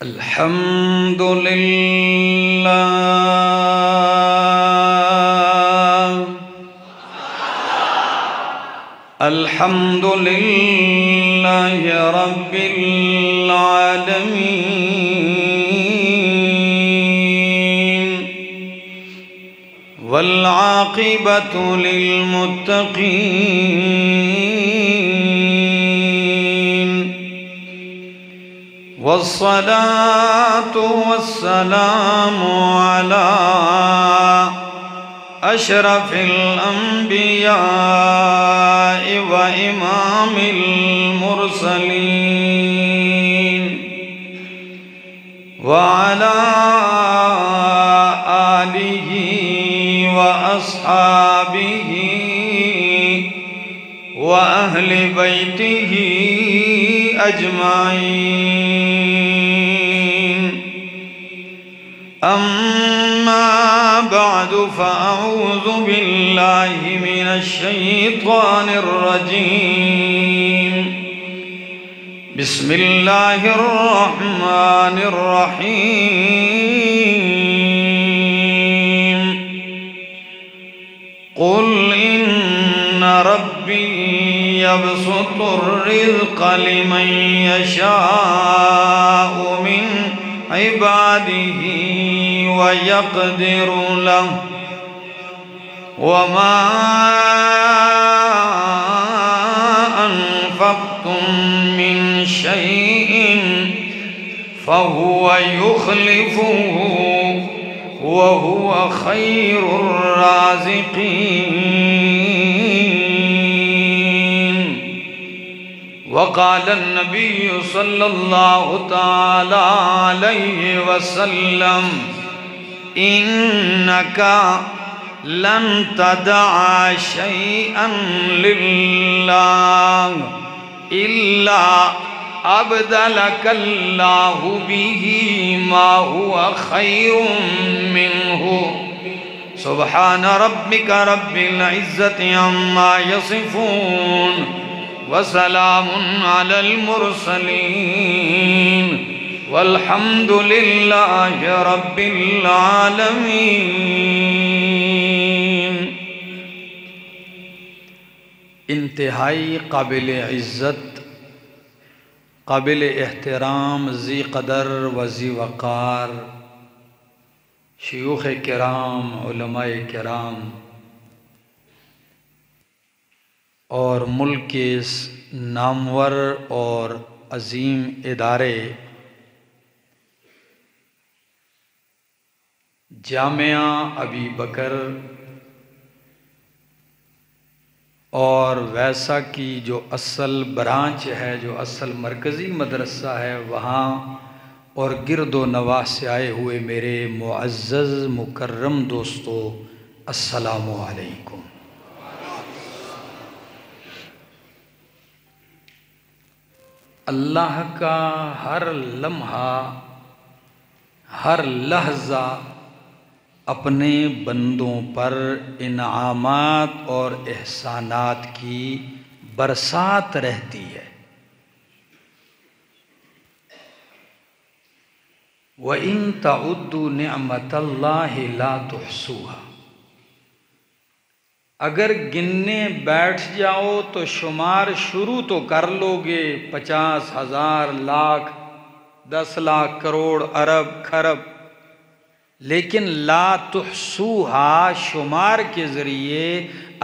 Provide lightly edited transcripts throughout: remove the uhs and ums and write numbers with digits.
الحمد للہ الحمد للہ رب العالمین والعاقبۃ للمتقین والصلاة والسلام على أشرف الأنبياء وإمام المرسلين وعلى آله وأصحابه وأهل بيته أجمعين أما بعد فأعوذ بالله من الشيطان الرجيم بسم الله الرحمن الرحيم قل إن ربي يبسط الرزق لمن يشاء من عباده ويقدر له وما أنفقتم من شيء فهو يخلفه وهو خير الرازقين وقال النبي صلى الله تعالى عليه وسلم إنك لن تدع شيئا لله إلا أبدلك الله به ما هو خير منه سبحان ربك رب العزة عما يصفون وسلام على المرسلين والحمد لله رب العالمين۔ انتہائی قابل عزت، قابل احترام، ذی قدر و ذی وقار شیوخ کرام، علماء کرام اور ملک کے نامور اور عظیم ادارے جامعہ ابی بکر اور ویسا کی جو اصل برانچ ہے، جو اصل مرکزی مدرسہ ہے وہاں، اور گرد و نواح سے آئے ہوئے میرے معزز مکرم دوستو، السلام علیکم۔ اللہ کا ہر لمحہ، ہر لحظہ اپنے بندوں پر انعامات اور احسانات کی برسات رہتی ہے۔ وَإِن تَعُدُّوا نِعْمَةَ اللَّهِ لَا تُحْصُوهَا، اگر گننے بیٹھ جاؤ تو شمار شروع تو کر لو گے، 50,000 لاکھ 10 لاکھ کروڑ ارب خرب، لیکن لا تحصوہا شمار کے ذریعے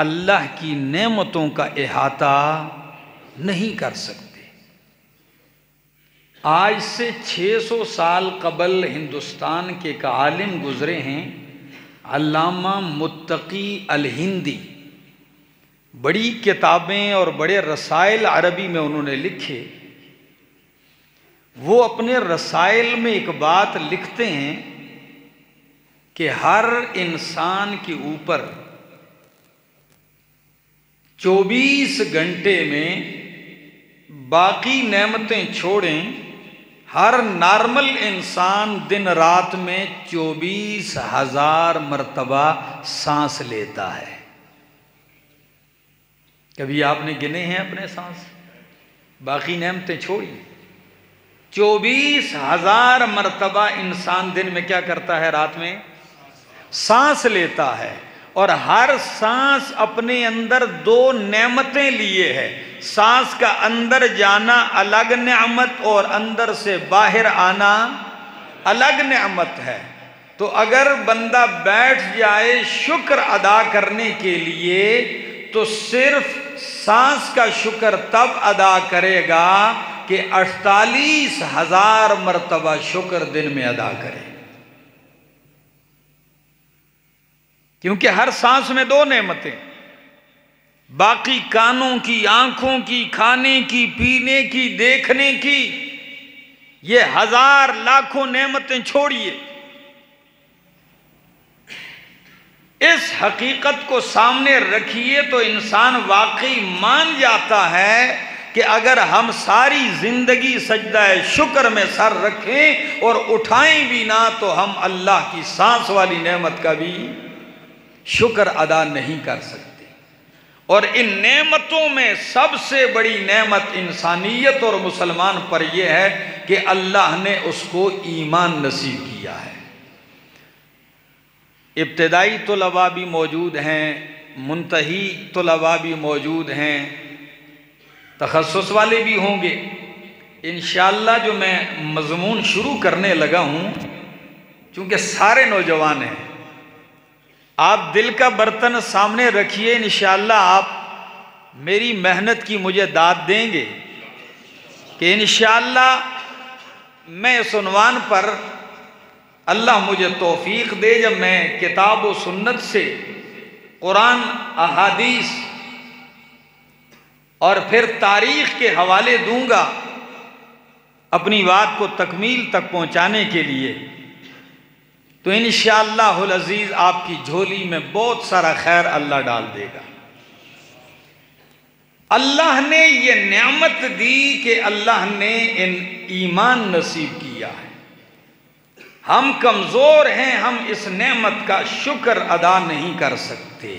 اللہ کی نعمتوں کا احاطہ نہیں کر سکتے۔ آج سے 600 سال قبل ہندوستان کے ایک عالم گزرے ہیں، علامہ متقی الہندی۔ بڑی کتابیں اور بڑے رسائل عربی میں انہوں نے لکھے۔ وہ اپنے رسائل میں ایک بات لکھتے ہیں کہ ہر انسان کے اوپر 24 گھنٹے میں باقی نعمتیں چھوڑیں، ہر نارمل انسان دن رات میں 24,000 مرتبہ سانس لیتا ہے۔ کبھی آپ نے گنے ہیں اپنے سانس؟ باقی نعمتیں چھوڑی۔ 24,000 مرتبہ انسان دن میں کیا کرتا ہے؟ رات میں سانس لیتا ہے، اور ہر سانس اپنے اندر 2 نعمتیں لیے ہے۔ سانس کا اندر جانا الگ نعمت، اور اندر سے باہر آنا الگ نعمت ہے۔ تو اگر بندہ بیٹھ جائے شکر ادا کرنے کے لیے تو صرف سانس کا شکر تب ادا کرے گا کہ 48,000 مرتبہ شکر دن میں ادا کرے، کیونکہ ہر سانس میں 2 نعمتیں، باقی کانوں کی، آنکھوں کی، کھانے کی، پینے کی، دیکھنے کی، یہ 1000 لاکھوں نعمتیں چھوڑیے۔ اس حقیقت کو سامنے رکھیے تو انسان واقعی مان جاتا ہے کہ اگر ہم ساری زندگی سجدہ شکر میں سر رکھیں اور اٹھائیں بھی نہ تو ہم اللہ کی سانس والی نعمت کا بھی شکر ادا نہیں کر سکتے۔ اور ان نعمتوں میں سب سے بڑی نعمت انسانیت اور مسلمان پر یہ ہے کہ اللہ نے اس کو ایمان نصیب کیا ہے۔ ابتدائی طلباء بھی موجود ہیں، منتہی طلباء بھی موجود ہیں، تخصص والے بھی ہوں گے۔ انشاءاللہ جو میں مضمون شروع کرنے لگا ہوں، چونکہ سارے نوجوان ہیں، آپ دل کا برتن سامنے رکھیے، انشاءاللہ آپ میری محنت کی مجھے داد دیں گے کہ انشاءاللہ میں اس عنوان پر اللہ مجھے توفیق دے، جب میں کتاب و سنت سے قرآن، احادیث اور پھر تاریخ کے حوالے دوں گا اپنی بات کو تکمیل تک پہنچانے کے لیے، تو انشاءاللہ العزیز آپ کی جھولی میں بہت سارا خیر اللہ ڈال دے گا۔ اللہ نے یہ نعمت دی کہ اللہ نے ایمان نصیب کیا ہے۔ ہم کمزور ہیں، ہم اس نعمت کا شکر ادا نہیں کر سکتے،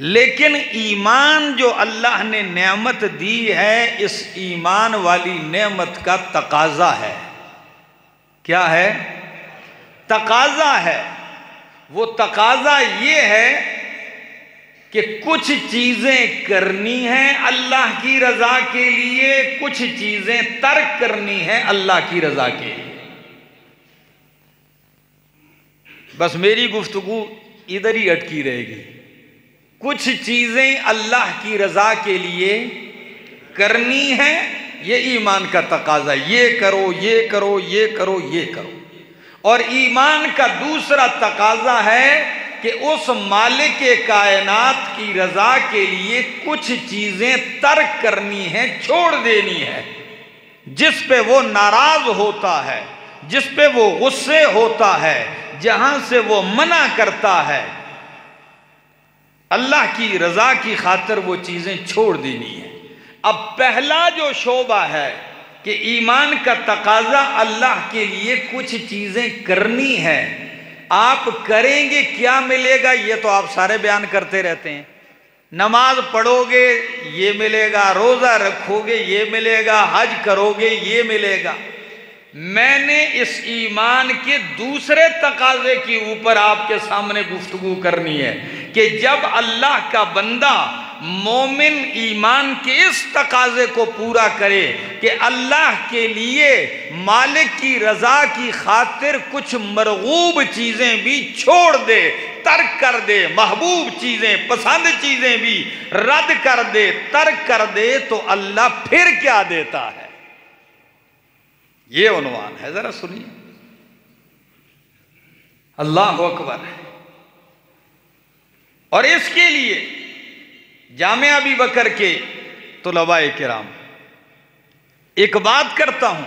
لیکن ایمان جو اللہ نے نعمت دی ہے، اس ایمان والی نعمت کا تقاضا ہے۔ کیا ہے؟ تقاضا ہے۔ وہ تقاضا یہ ہے کہ کچھ چیزیں کرنی ہیں اللہ کی رضا کے لیے، کچھ چیزیں ترک کرنی ہیں اللہ کی رضا کے لیے۔ بس میری گفتگو ادھر ہی اٹکی رہے گی۔ کچھ چیزیں اللہ کی رضا کے لیے کرنی ہیں، یہ ایمان کا تقاضا، یہ کرو، یہ کرو، یہ کرو، یہ کرو۔ اور ایمان کا دوسرا تقاضا ہے کہ اس مالک کائنات کی رضا کے لیے کچھ چیزیں ترک کرنی ہیں، چھوڑ دینی ہے، جس پہ وہ ناراض ہوتا ہے، جس پہ وہ غصے ہوتا ہے، جہاں سے وہ منع کرتا ہے، اللہ کی رضا کی خاطر وہ چیزیں چھوڑ دینی ہیں۔ اب پہلا جو شعبہ ہے کہ ایمان کا تقاضا اللہ کے لیے کچھ چیزیں کرنی ہے، آپ کریں گے کیا ملے گا یہ تو آپ سارے بیان کرتے رہتے ہیں۔ نماز پڑھو گے یہ ملے گا، روزہ رکھو گے یہ ملے گا، حج کرو گے یہ ملے گا۔ میں نے اس ایمان کے دوسرے تقاضے کے اوپر آپ کے سامنے گفتگو کرنی ہے کہ جب اللہ کا بندہ مومن ایمان کے اس تقاضے کو پورا کرے کہ اللہ کے لیے مالک کی رضا کی خاطر کچھ مرغوب چیزیں بھی چھوڑ دے، ترک کر دے، محبوب چیزیں، پسند چیزیں بھی رد کر دے، ترک کر دے، تو اللہ پھر کیا دیتا ہے؟ یہ عنوان ہے، ذرا سنیے۔ اللہ اکبر۔ اور اس کے لیے جامعہ ابی بکر کے طلباء کرام ایک بات کرتا ہوں،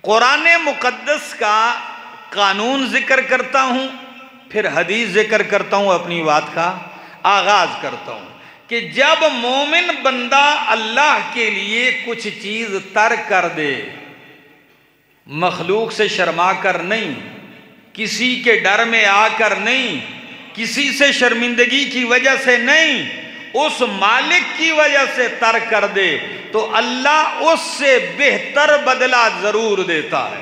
قرآن مقدس کا قانون ذکر کرتا ہوں، پھر حدیث ذکر کرتا ہوں، اپنی بات کا آغاز کرتا ہوں کہ جب مومن بندہ اللہ کے لیے کچھ چیز ترک کر دے، مخلوق سے شرما کر نہیں، کسی کے ڈر میں آ کر نہیں، کسی سے شرمندگی کی وجہ سے نہیں، اس مالک کی وجہ سے ترک کر دے تو اللہ اس سے بہتر بدلہ ضرور دیتا ہے۔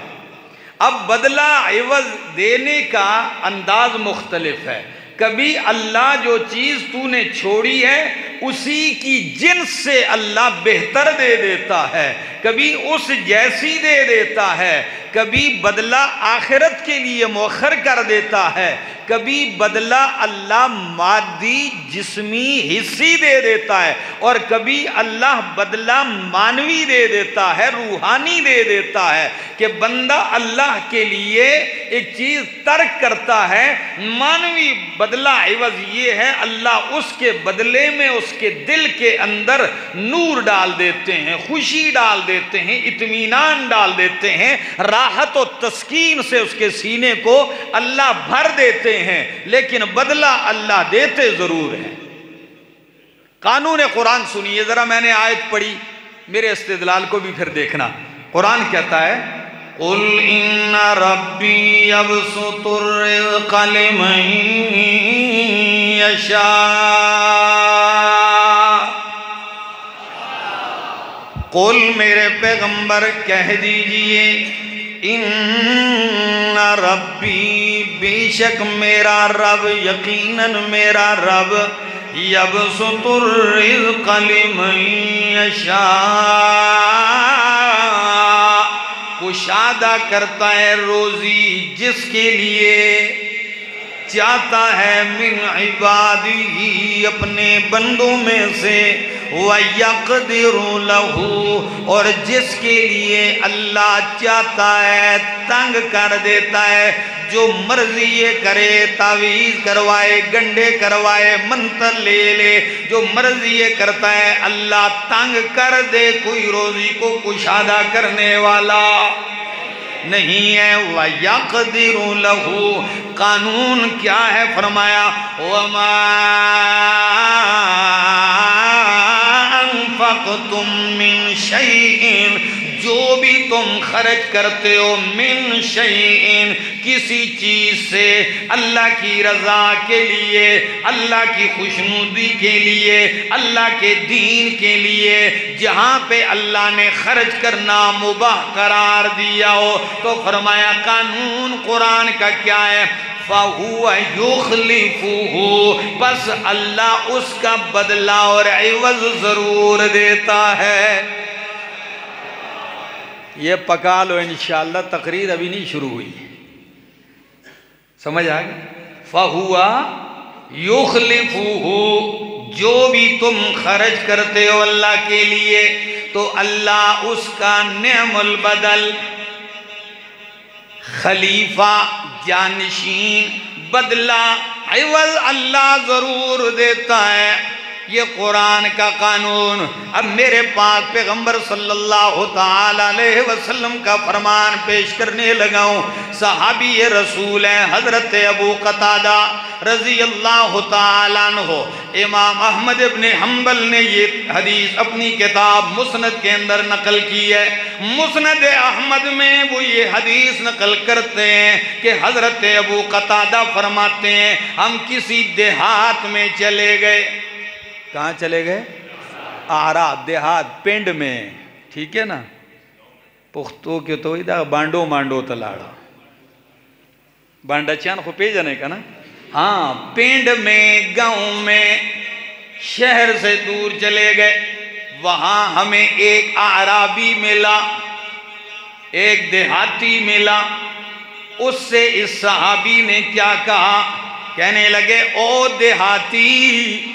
اب بدلہ عوض دینے کا انداز مختلف ہے۔ کبھی اللہ جو چیز تو نے چھوڑی ہے اسی کی جنس سے اللہ بہتر دے دیتا ہے، کبھی اس جیسی دے دیتا ہے، کبھی بدلہ آخرت کے لیے مؤخر کر دیتا ہے، کبھی بدلہ اللہ مادی جسمی حصی دے دیتا ہے، اور کبھی اللہ بدلہ مانوی دے دیتا ہے، روحانی دے دیتا ہے کہ بندہ اللہ کے لیے ایک چیز ترک کرتا ہے، مانوی بدلہ عوض یہ ہے اللہ اس کے بدلے میں اس کے دل کے اندر نور ڈال دیتے ہیں، خوشی ڈال دیتے ہیں، اطمینان ڈال دیتے ہیں، راحت و تسکین سے اس کے سینے کو اللہ بھر دیتے ہیں، لیکن بدلہ اللہ دیتے ضرور ہیں۔ قانون قرآن سنیے ذرا، میں نے آیت پڑھی، میرے استدلال کو بھی پھر دیکھنا۔ قرآن کہتا ہے قُلْ إِنَّ رَبِّي يَبْسُطُ الرِّزْقَ لِمَن يَشَاءُ، قُلْ میرے پیغمبر کہہ دیجئے ان ربی بے شک میرا رب، یقیناً میرا رب، یبسط الرزق لمن یشاء، کشادہ کرتا ہے روزی جس کے لیے چاہتا ہے، من عبادی اپنے بندوں میں سے، وَيَقْدِرُ لَهُ اور جس کے لیے اللہ چاہتا ہے تنگ کر دیتا ہے، جو مرضی یہ کرے، تعویذ کروائے، گنڈے کروائے، منتر لے لے، جو مرضی یہ کرتا ہے اللہ تنگ کر دے، کوئی روزی کو کشادہ کرنے والا نہیں ہے۔ وَيَقْدِرُ لَهُ قانون کیا ہے؟ فرمایا وَمَا أَنفَقْتُم مِّن شَيْءٍ، جو بھی تم خرچ کرتے ہو، من شیئن کسی چیز سے، اللہ کی رضا کے لیے، اللہ کی خوشنودی کے لیے، اللہ کے دین کے لیے، جہاں پہ اللہ نے خرچ کرنا مباح قرار دیا ہو، تو فرمایا قانون قرآن کا کیا ہے؟ فَهُوَ يُخْلِفُهُ، بس اللہ اس کا بدلہ اور عوض ضرور دیتا ہے۔ یہ پکا لو انشاءاللہ، تقریر ابھی نہیں شروع ہوئی، سمجھ آگئی؟ فَهُوَ يُخْلِفُهُ، جو بھی تم خرچ کرتے ہو اللہ کے لیے تو اللہ اس کا نعم البدل، خلیفہ، جانشین، بدلہ، عوض اللہ ضرور دیتا ہے۔ یہ قرآن کا قانون۔ اب میرے پاک پیغمبر صلی اللہ تعالی علیہ وسلم کا فرمان پیش کرنے لگا ہوں۔ صحابی رسول ہیں حضرت ابو قتادہ رضی اللہ تعالی عنہ، امام احمد ابن حنبل نے یہ حدیث اپنی کتاب مسند کے اندر نقل کی ہے۔ مسند احمد میں وہ یہ حدیث نقل کرتے ہیں کہ حضرت ابو قتادہ فرماتے ہیں ہم کسی دیہات میں چلے گئے۔ کہاں چلے گئے؟ اعراب، دیہات، پنڈ میں، ٹھیک ہے نا؟ پختو کے تو ادھا بانڈو مانڈو تلاڑا، بانڈا چان خو پی جانے کا نا؟ ہاں، پنڈ میں، گاؤں میں، شہر سے دور چلے گئے، وہاں ہمیں ایک اعرابی ملا، ایک دیہاتی ملا۔ اس سے اس صحابی نے کیا کہا؟ کہنے لگے او دیہاتی،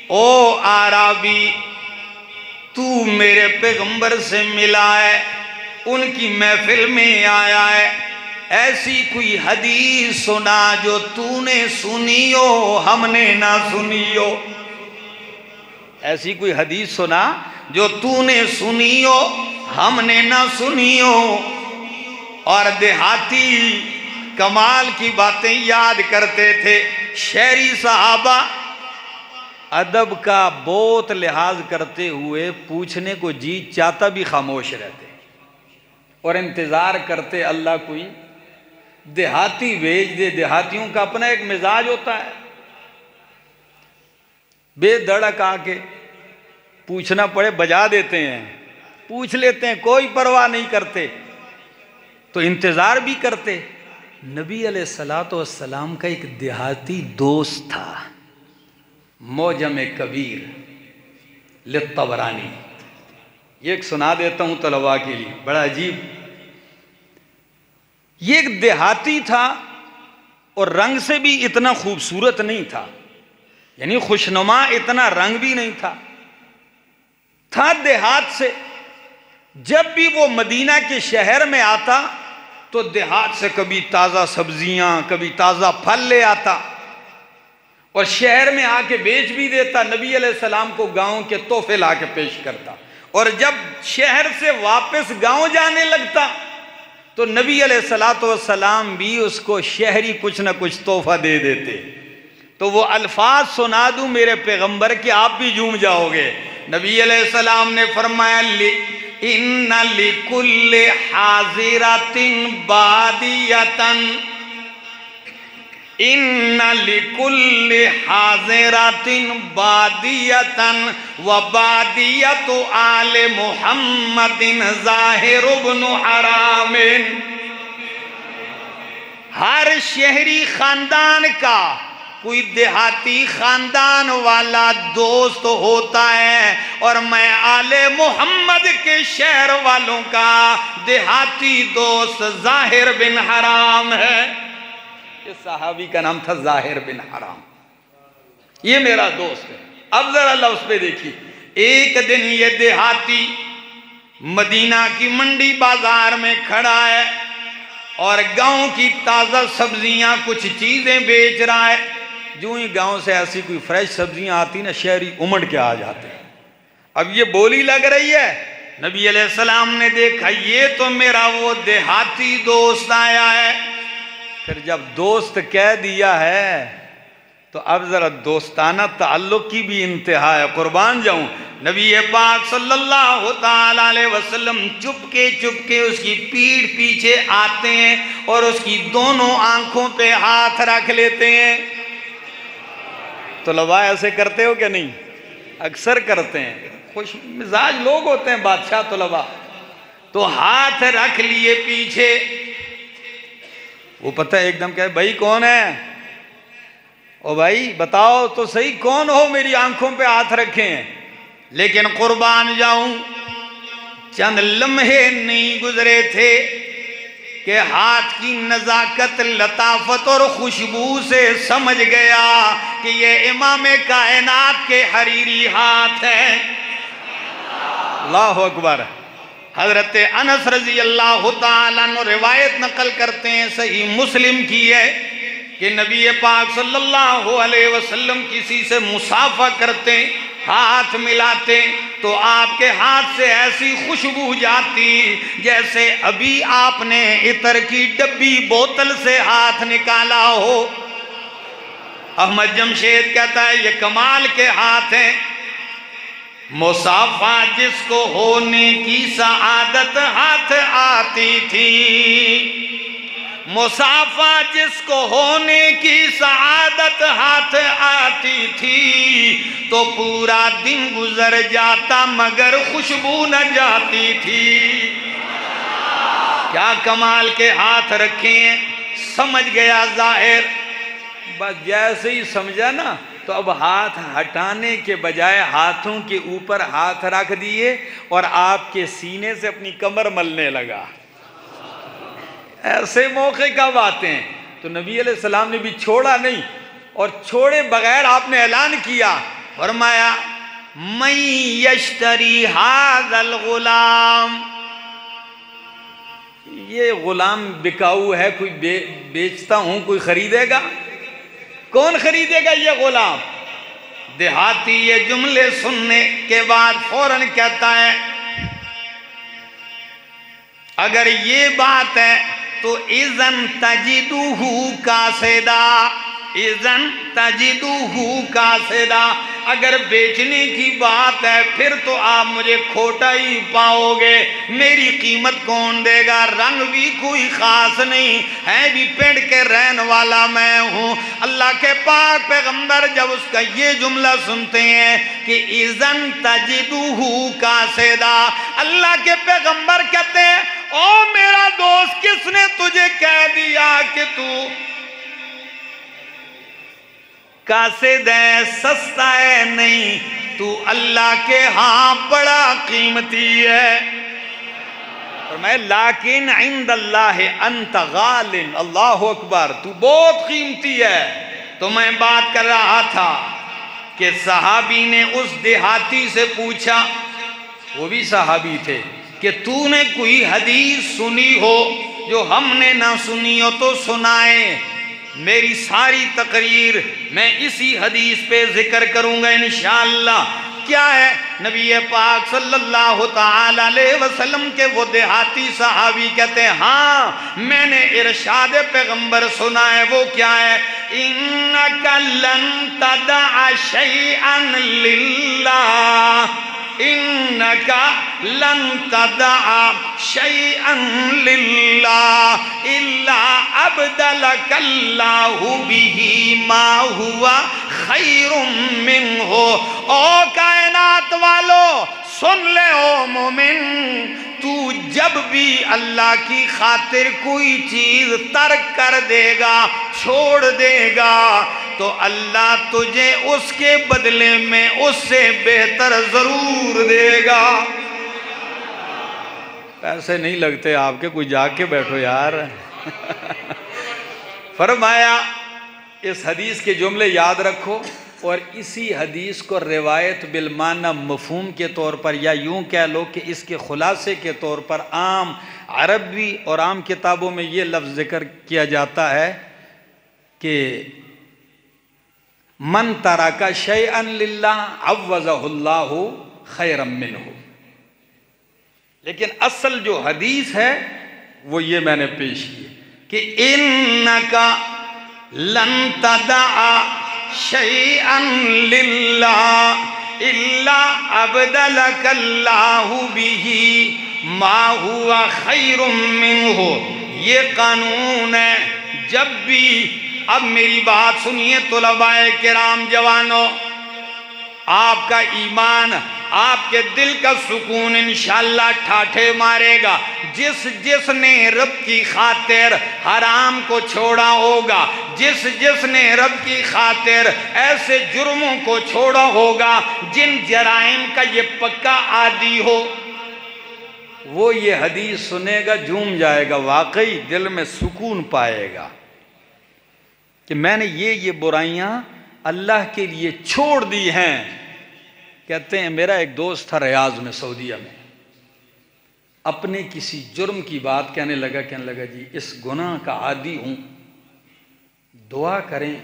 او عربی، تو میرے پیغمبر سے ملا ہے، ان کی محفل میں آیا ہے، ایسی کوئی حدیث سنا جو تو نے سنی ہو ہم نے نہ سنی ہو۔ ایسی کوئی حدیث سنا جو تو نے سنی ہو ہم نے نہ سنی ہو۔ اور دیہاتی کمال کی باتیں یاد کرتے تھے، شہری صحابہ ادب کا بہت لحاظ کرتے ہوئے پوچھنے کو جی چاہتا بھی خاموش رہتے اور انتظار کرتے اللہ کوئی دیہاتی بھیج دے۔ دیہاتیوں کا اپنا ایک مزاج ہوتا ہے، بے دڑک آ کے پوچھنا پڑے بجا دیتے ہیں، پوچھ لیتے ہیں، کوئی پرواہ نہیں کرتے، تو انتظار بھی کرتے۔ نبی علیہ السلام کا ایک دیہاتی دوست تھا، معجم کبیر للطبرانی، یہ ایک سنا دیتا ہوں طلباء کے لیے، بڑا عجیب۔ یہ ایک دیہاتی تھا اور رنگ سے بھی اتنا خوبصورت نہیں تھا، یعنی خوشنما اتنا رنگ بھی نہیں تھا دیہات سے۔ جب بھی وہ مدینہ کے شہر میں آتا تو دیہات سے کبھی تازہ سبزیاں، کبھی تازہ پھل لے آتا اور شہر میں آ کے بیچ بھی دیتا، نبی علیہ السلام کو گاؤں کے تحفے لا کے پیش کرتا، اور جب شہر سے واپس گاؤں جانے لگتا تو نبی علیہ السلام بھی اس کو شہری کچھ نہ کچھ تحفہ دے دیتے۔ تو وہ الفاظ سنا دوں میرے پیغمبر کہ آپ بھی جھوم جاؤ گے۔ نبی علیہ السلام نے فرمایا ان لکل حاضرۃ بادیۃ، ان لکل حاضرۃ بادیۃ وبادیۃ آل محمد ظاہر بن حرام۔ ہر شہری خاندان کا کوئی دیہاتی خاندان والا دوست ہوتا ہے، اور میں آل محمد کے شہر والوں کا دیہاتی دوست ظاہر بن حرام ہے۔ یہ صحابی کا نام تھا ظاہر بن حرام، یہ میرا دوست ہے۔ اب ذرا لفظ پہ دیکھیے، ایک دن یہ دیہاتی مدینہ کی منڈی بازار میں کھڑا ہے اور گاؤں کی تازہ سبزیاں کچھ چیزیں بیچ رہا ہے۔ جو ہی گاؤں سے ایسی کوئی فریش سبزیاں آتی نا، شہری امڑ کے آ جاتے ہیں۔ اب یہ بولی لگ رہی ہے، نبی علیہ السلام نے دیکھا یہ تو میرا وہ دیہاتی دوست آیا ہے۔ پھر جب دوست کہہ دیا ہے تو اب ذرا دوستانہ تعلق کی بھی انتہا ہے، قربان جاؤں۔ نبی پاک صلی اللہ تعالیٰ علیہ وسلم چپکے چپکے اس کی پیٹھ پیچھے آتے ہیں اور اس کی دونوں آنکھوں پہ ہاتھ رکھ لیتے ہیں۔ طلباء ایسے کرتے ہو کہ نہیں؟ اکثر کرتے ہیں، خوش مزاج لوگ ہوتے ہیں بادشاہ طلباء۔ تو ہاتھ رکھ لیے پیچھے، وہ پتہ ہے ایک دم کہے بھائی کون ہے؟ او بھائی بتاؤ تو صحیح کون ہو، میری آنکھوں پہ ہاتھ رکھے ہیں۔ لیکن قربان جاؤں، چند لمحے نہیں گزرے تھے کہ ہاتھ کی نزاکت، لطافت اور خوشبو سے سمجھ گیا کہ یہ امام کائنات کے حریری ہاتھ ہیں۔ اللہ اکبر۔ حضرت انس رضی اللہ تعالیٰ عنہ روایت نقل کرتے ہیں، صحیح مسلم کی ہے، کہ نبی پاک صلی اللہ علیہ وسلم کسی سے مصافحہ کرتے، ہاتھ ملاتے تو آپ کے ہاتھ سے ایسی خوشبو جاتی جیسے ابھی آپ نے عطر کی ڈبی بوتل سے ہاتھ نکالا ہو۔ احمد جمشید کہتا ہے یہ کمال کے ہاتھ ہیں۔ مصافحہ جس کو ہونے کی سعادت ہاتھ آتی تھی، مصافحہ جس کو ہونے کی سعادت ہاتھ آتی تھی، تو پورا دن گزر جاتا مگر خوشبو نہ جاتی تھی۔ کیا کمال کے ہاتھ رکھے ہیں، سمجھ گیا ظاہر۔ بس جیسے ہی سمجھا نا تو اب ہاتھ ہٹانے کے بجائے ہاتھوں کے اوپر ہاتھ رکھ دیے اور آپ کے سینے سے اپنی کمر ملنے لگا۔ ایسے موقع کب آتے ہیں؟ تو نبی علیہ السلام نے بھی چھوڑا نہیں، اور چھوڑے بغیر آپ نے اعلان کیا، فرمایا من یشتری ھذا الغلام، یہ غلام بکاؤ ہے، کوئی بیچتا ہوں، کوئی خریدے گا؟ کون خریدے گا یہ غلام؟ دیہاتی یہ جملے سننے کے بعد فوراً کہتا ہے اگر یہ بات ہے تو اذن تجدوہ کاسدا، اذن تجدوہ کاسدا، اگر بیچنے کی بات ہے پھر تو آپ مجھے کھوٹا ہی پاؤ گے، میری قیمت کون دے گا؟ رنگ بھی کوئی خاص نہیں ہے، بھی پینٹ کے رہن والا میں ہوں۔ اللہ کے پاک پیغمبر جب اس کا یہ جملہ سنتے ہیں کہ اِذَن تَجِدُهُ کَاسِدًا، اللہ کے پیغمبر کہتے ہیں او میرا دوست، کس نے تجھے کہہ دیا کہ تو کاسد ہے، سستا ہے؟ نہیں، تو اللہ کے ہاں بڑا قیمتی ہے۔ فرمائے لیکن عند اللہ انت غال، اللہ اکبر، تو بہت قیمتی ہے۔ تو میں بات کر رہا تھا کہ صحابی نے اس دیہاتی سے پوچھا، وہ بھی صحابی تھے، کہ تو نے کوئی حدیث سنی ہو جو ہم نے نہ سنی ہو تو سنائے۔ میری ساری تقریر میں اسی حدیث پہ ذکر کروں گا انشاءاللہ۔ کیا ہے؟ نبی پاک صلی اللہ تعالی علیہ وسلم کے وہ دیہاتی صحابی کہتے ہیں ہاں میں نے ارشاد پیغمبر سنا ہے۔ وہ کیا ہے؟ اِنَّكَ لَن تَدَعَ شَيْئًا لِلَّهِ، اِنَّكَ لَن تَدَعَ شَيْئًا لِلَّهِ إِلَّا أَبْدَلَكَ اللَّهُ بِهِ مَا هُوَ خَيْرٌ مِّنْهُ۔ او کائنات والو سن لے، او مومن، تو جب بھی اللہ کی خاطر کوئی چیز ترک کر دے گا، چھوڑ دے گا، تو اللہ تجھے اس کے بدلے میں اس سے بہتر ضرور دے گا۔ پیسے نہیں لگتے آپ کے، کوئی جا کے بیٹھو یار۔ فرمایا اس حدیث کے جملے یاد رکھو، اور اسی حدیث کو روایت بالمعنی مفہوم کے طور پر، یا یوں کہہ لو کہ اس کے خلاصے کے طور پر عام عربی اور عام کتابوں میں یہ لفظ ذکر کیا جاتا ہے کہ من ترک شیئا للہ عوضہ اللہ خیرا منہ۔ لیکن اصل جو حدیث ہے وہ یہ میں نے پیش کی کہ انک لن تدع شیئا للہ الا ابدلک اللہ بہ ما ہوا خیر منہ۔ یہ قانون ہے، جب بھی، اب میری بات سنیے طلباء کرام جوانوں، آپ کا ایمان، آپ کے دل کا سکون انشاءاللہ ٹھاٹھے مارے گا۔ جس نے رب کی خاطر حرام کو چھوڑا ہوگا، جس نے رب کی خاطر ایسے جرموں کو چھوڑا ہوگا جن جرائم کا یہ پکا عادی ہو، وہ یہ حدیث سنے گا، جھوم جائے گا، واقعی دل میں سکون پائے گا کہ میں نے یہ برائیاں اللہ کے لیے چھوڑ دی ہیں۔ کہتے ہیں میرا ایک دوست تھا ریاض میں، سعودیہ میں، اپنے کسی جرم کی بات کہنے لگا جی اس گناہ کا عادی ہوں، دعا کریں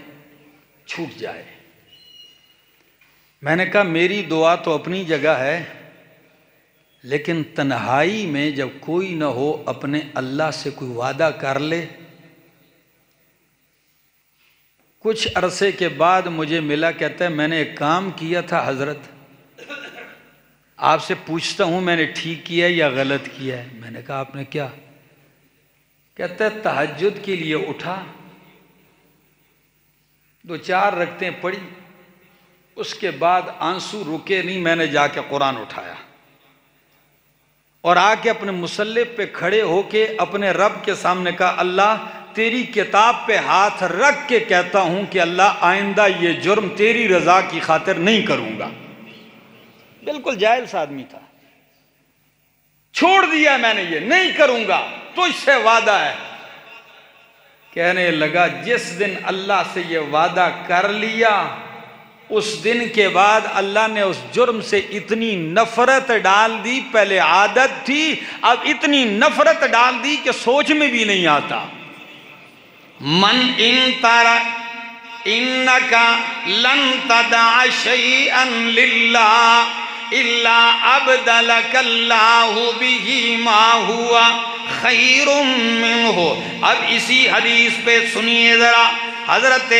چھوٹ جائے۔ میں نے کہا میری دعا تو اپنی جگہ ہے، لیکن تنہائی میں جب کوئی نہ ہو اپنے اللہ سے کوئی وعدہ کر لے۔ کچھ عرصے کے بعد مجھے ملا، کہتا ہے میں نے ایک کام کیا تھا حضرت، آپ سے پوچھتا ہوں میں نے ٹھیک کیا ہے یا غلط کیا ہے؟ میں نے کہا آپ نے کیا؟ کہتا ہے تہجد کے لیے اٹھا، 2-4 رکعتیں پڑھی، اس کے بعد آنسو رکے نہیں، میں نے جا کے قرآن اٹھایا اور آ کے اپنے مصلی پہ کھڑے ہو کے اپنے رب کے سامنے کہا اللہ تیری کتاب پہ ہاتھ رکھ کے کہتا ہوں کہ اللہ آئندہ یہ جرم تیری رضا کی خاطر نہیں کروں گا۔ بالکل جاہل آدمی تھا، چھوڑ دیا میں نے، یہ نہیں کروں گا، تجھ سے وعدہ ہے۔ کہنے لگا جس دن اللہ سے یہ وعدہ کر لیا، اس دن کے بعد اللہ نے اس جرم سے اتنی نفرت ڈال دی، پہلے عادت تھی اب اتنی نفرت ڈال دی کہ سوچ میں بھی نہیں آتا۔ من انکا لن تدع شیئا للہ الا ابدلک اللہ بہ ما ہوا خیر منہ۔ اب اسی حدیث پہ سنیے ذرا، حضرت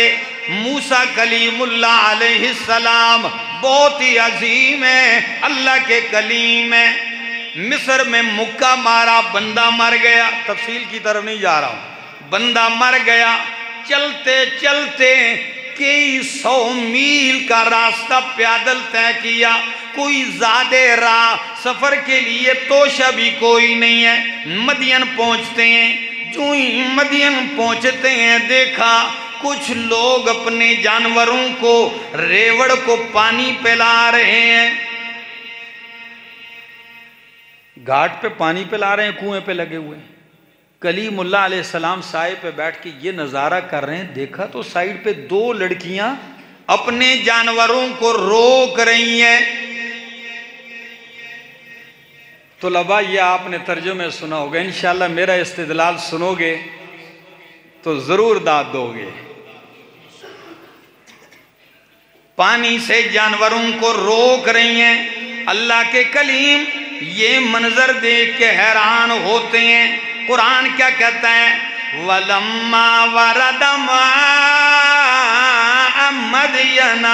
موسیٰ کلیم اللہ علیہ السلام بہت ہی عظیم ہے، اللہ کے کلیم ہے۔ مصر میں مکہ مارا، بندہ مر گیا، تفصیل کی طرف نہیں جا رہا ہوں، بندہ مر گیا، چلتے چلتے کئی 100 میل کا راستہ پیدل طے کیا، کوئی زیادہ راہ سفر کے لیے توشہ بھی کوئی نہیں ہے، مدین پہنچتے ہیں۔ جو ہی مدین پہنچتے ہیں دیکھا کچھ لوگ اپنے جانوروں کو، ریوڑ کو پانی پلا رہے ہیں، گھاٹ پہ پانی پلا رہے ہیں، کنویں پہ لگے ہوئے ہیں۔ کلیم اللہ علیہ السلام سائے پہ بیٹھ کے یہ نظارہ کر رہے ہیں، دیکھا تو سائیڈ پہ 2 لڑکیاں اپنے جانوروں کو روک رہی ہیں۔ طلباء یہ آپ نے ترجمے سنا ہوگا، انشاءاللہ میرا استدلال سنو گے تو ضرور داد دو گے۔ پانی سے جانوروں کو روک رہی ہیں، اللہ کے کلیم یہ منظر دیکھ کے حیران ہوتے ہیں۔ قرآن کیا کہتا ہے؟ وَلَمَّا وَرَدَ مَاءَ مَدْيَنَ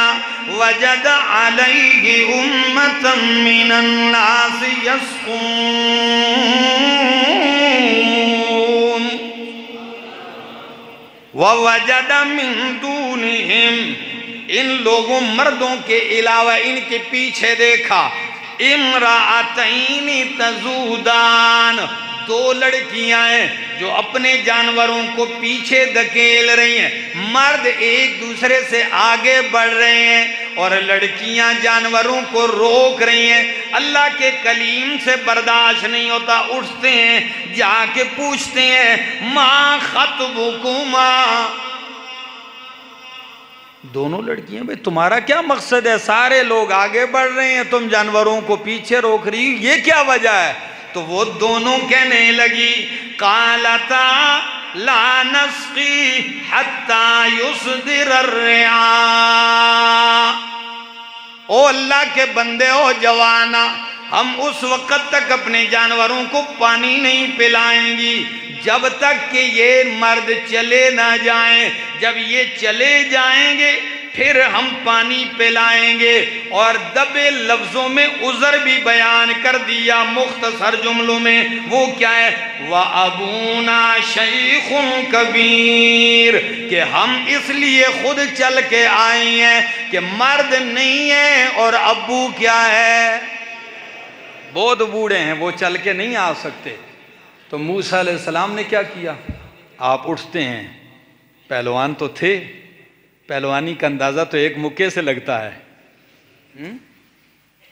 وَجَدَ عَلَيْهِ أُمَّةً مِّنَ النَّاسِ يَسْقُونَ وَوَجَدَ مِن دُونِهِمْ، ان لوگوں مردوں کے علاوہ ان کے پیچھے دیکھا، امرأتین تذودان، 2 لڑکیاں ہیں جو اپنے جانوروں کو پیچھے دھکیل رہی ہیں، مرد ایک دوسرے سے آگے بڑھ رہے ہیں اور لڑکیاں جانوروں کو روک رہی ہیں۔ اللہ کے کلیم سے برداشت نہیں ہوتا، اٹھتے ہیں، جا کے پوچھتے ہیں ما خطبکما، دونوں لڑکیاں بھئی تمہارا کیا مقصد ہے؟ سارے لوگ آگے بڑھ رہے ہیں، تم جانوروں کو پیچھے روک رہی، یہ کیا وجہ ہے؟ تو وہ دونوں کہنے لگی قالتا لا نسقی حتی یصدر الرعاء، او اللہ کے بندے او جوانا، ہم اس وقت تک اپنے جانوروں کو پانی نہیں پلائیں گی جب تک کہ یہ مرد چلے نہ جائیں، جب یہ چلے جائیں گے پھر ہم پانی پلائیں گے۔ اور دبے لفظوں میں عذر بھی بیان کر دیا مختصر جملوں میں، وہ کیا ہے؟ وَأَبُونَا شَيْخٌ كَبِيرٌ، کہ ہم اس لیے خود چل کے آئے ہیں کہ مرد نہیں ہے اور ابو کیا ہے؟ بہت بوڑھے ہیں، وہ چل کے نہیں آ سکتے۔ تو موسیٰ علیہ السلام نے کیا کیا؟ آپ اٹھتے ہیں، پہلوان تو تھے، پہلوانی کا اندازہ تو ایک مکے سے لگتا ہے،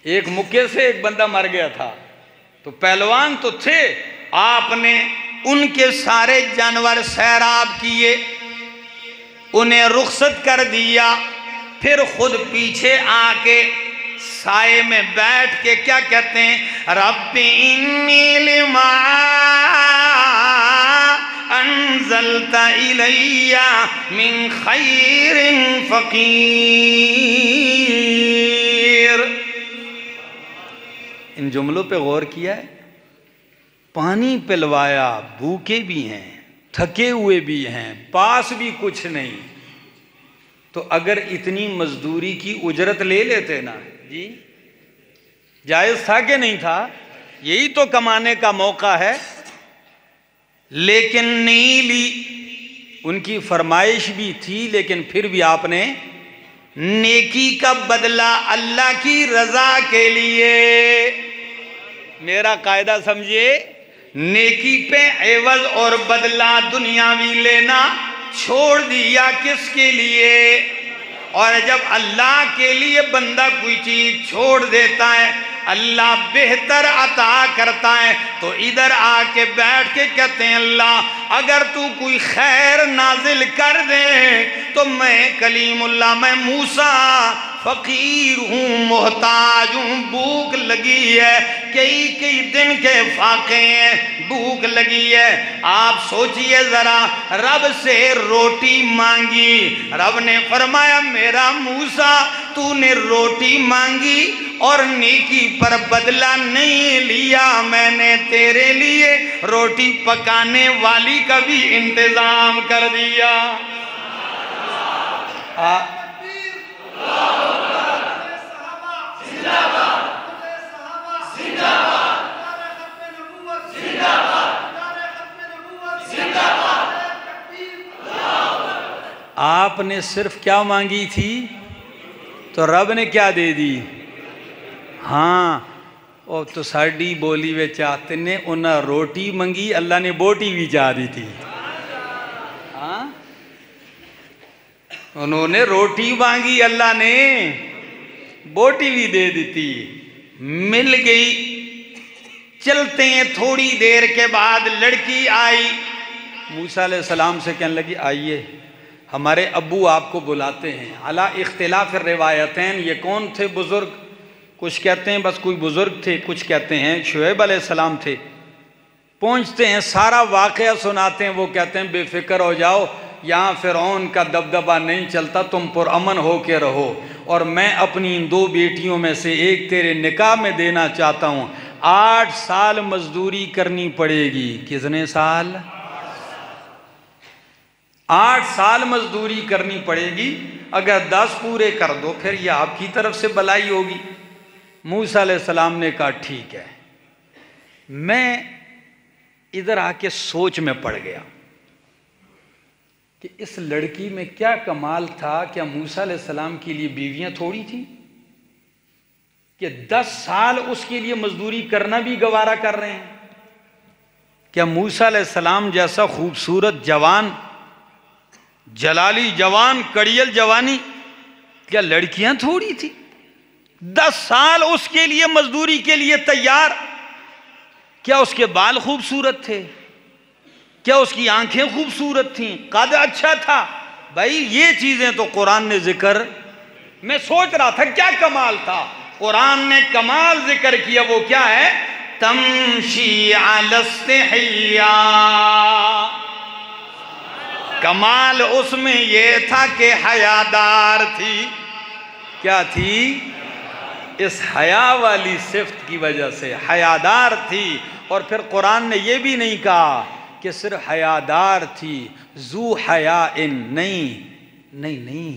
ایک مکے سے ایک بندہ مر گیا تھا، تو پہلوان تو تھے، آپ نے ان کے سارے جانور سیراب کیے، انہیں رخصت کر دیا، پھر خود پیچھے آ کے سائے میں بیٹھ کے کیا کہتے ہیں؟ رب انی لما انزلت الی من خیر فقیر۔ ان جملوں پہ غور کیا ہے؟ پانی پلوایا، بھوکے بھی ہیں، تھکے ہوئے بھی ہیں، پاس بھی کچھ نہیں، تو اگر اتنی مزدوری کی اجرت لے لیتے نا جی، جائز تھا کہ نہیں تھا؟ یہی تو کمانے کا موقع ہے، لیکن نہیں لی۔ ان کی فرمائش بھی تھی، لیکن پھر بھی آپ نے نیکی کا بدلہ اللہ کی رضا کے لیے، میرا قاعدہ سمجھیے، نیکی پہ عوض اور بدلہ دنیاوی لینا چھوڑ دیا، کس کے لیے؟ اور جب اللہ کے لیے بندہ کوئی چیز چھوڑ دیتا ہے، اللہ بہتر عطا کرتا ہے، تو ادھر آ کے بیٹھ کے کہتے ہیں اللہ اگر تو کوئی خیر نازل کر دے تو میں کلیم اللہ، میں موسیٰ فقیر ہوں، محتاج ہوں، بھوک لگی ہے، کئی دن کے فاقے ہیں، بھوک لگی ہے۔ آپ سوچئے ذرا، رب سے روٹی مانگی، رب نے فرمایا میرا موسیٰ تو نے روٹی مانگی اور نیکی پر بدلہ نہیں لیا، میں نے تیرے لیے روٹی پکانے والی کا بھی انتظام کر دیا۔ آپ نے صرف کیا مانگی تھی تو رب نے کیا دے دی؟ ہاں اور تو ساڑی بولی وے چاہتے نے انہاں روٹی منگی، اللہ نے بوٹی بھی چاہ دی تھی. ہاں انہوں نے روٹی مانگی، اللہ نے بوٹی بھی دے دیتی. مل گئی. چلتے ہیں تھوڑی دیر کے بعد لڑکی آئی، موسیٰ علیہ السلام سے کہنے لگی آئیے ہمارے ابو آپ کو بلاتے ہیں. علا اختلاف الروایتین، یہ کون تھے بزرگ؟ کچھ کہتے ہیں بس کوئی بزرگ تھے، کچھ کہتے ہیں شعیب علیہ السلام تھے. پہنچتے ہیں، سارا واقعہ سناتے ہیں. وہ کہتے ہیں بے فکر ہو جاؤ، یہاں فرعون کا دبدبہ نہیں چلتا، تم پرامن ہو کے رہو، اور میں اپنی ان 2 بیٹیوں میں سے ایک تیرے نکاح میں دینا چاہتا ہوں. 8 سال مزدوری کرنی پڑے گی. کتنے سال؟ 8 سال مزدوری کرنی پڑے گی. اگر 10 پورے کر دو پھر یہ آپ کی طرف سے بلائی ہوگی. موسیٰ علیہ السلام نے کہا ٹھیک ہے. میں ادھر آ کے سوچ میں پڑ گیا کہ اس لڑکی میں کیا کمال تھا. کیا موسیٰ علیہ السلام کے لیے بیویاں تھوڑی تھیں کہ 10 سال اس کے لیے مزدوری کرنا بھی گوارا کر رہے ہیں؟ کیا موسیٰ علیہ السلام جیسا خوبصورت جوان، جلالی جوان، کڑیل جوانی، کیا لڑکیاں تھوڑی تھی؟ 10 سال اس کے لیے مزدوری کے لیے تیار. کیا اس کے بال خوبصورت تھے؟ کیا اس کی آنکھیں خوبصورت تھیں؟ قد اچھا تھا؟ بھائی یہ چیزیں تو قرآن نے ذکر. میں سوچ رہا تھا کیا کمال تھا. قرآن نے کمال ذکر کیا، وہ کیا ہے؟ تمشی علی استحیاء. کمال اس میں یہ تھا کہ حیادار تھی. کیا تھی؟ اس حیا والی صفت کی وجہ سے حیادار تھی. اور پھر قرآن نے یہ بھی نہیں کہا کہ صرف حیادار تھی، ذو حیا نہیں،